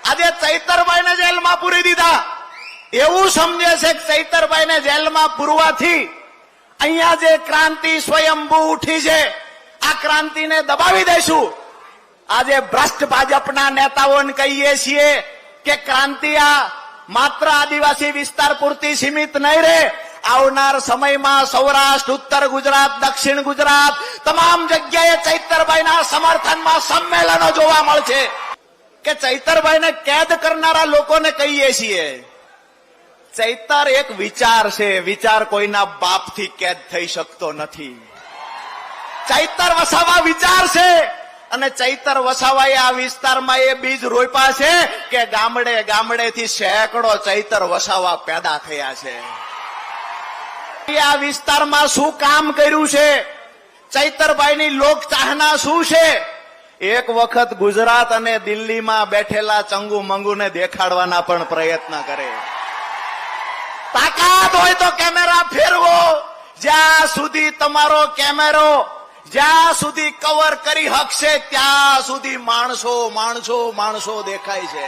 આજે ચૈતરભાઈને જેલમાં પૂરી દીધા. એવું સમજે છે કે ચૈતરભાઈને જેલમાં પૂરવાથી અહીંયા જે ક્રાંતિ સ્વયંભૂ ઉઠી છે આ ક્રાંતિને દબાવી દઈશું. આજે ભ્રષ્ટ ભાજપના નેતાઓને કહીએ છીએ કે ક્રાંતિ આ માત્ર આદિવાસી વિસ્તાર પૂરતી સીમિત નહીં રહે. આવનાર સમયમાં સૌરાષ્ટ્ર, ઉત્તર ગુજરાત, દક્ષિણ ગુજરાત તમામ જગ્યાએ ચૈતરભાઈના સમર્થનમાં સંમેલનો જોવા મળશે. કે ચૈતરભાઈને કેદ કરનારા લોકોને કહીએ છીએ ચૈતર એક વિચાર છે, વિચાર કોઈના બાપથી કેદ થઈ શકતો નથી. ચૈતર વસાવા વિચાર છે અને ચૈતર વસાવાએ આ વિસ્તારમાં એ બીજ રોપ્યા છે કે ગામડે ગામડેથી સેંકડો ચૈતર વસાવા પેદા થયા છે. આ વિસ્તારમાં શું કામ કર્યું છે, ચૈતરભાઈની લોક ચાહના શું છે, એક વખત ગુજરાત અને દિલ્હીમાં બેઠેલા ચંગુ મંગુને દેખાડવાના પણ પ્રયત્ન કરે. તાકાત હોય તો કેમેરા ફેરવો. જ્યાં સુધી તમારો કેમેરો જ્યાં સુધી કવર કરી શકશે ત્યાં સુધી માણસો માણસો માણસો દેખાય છે.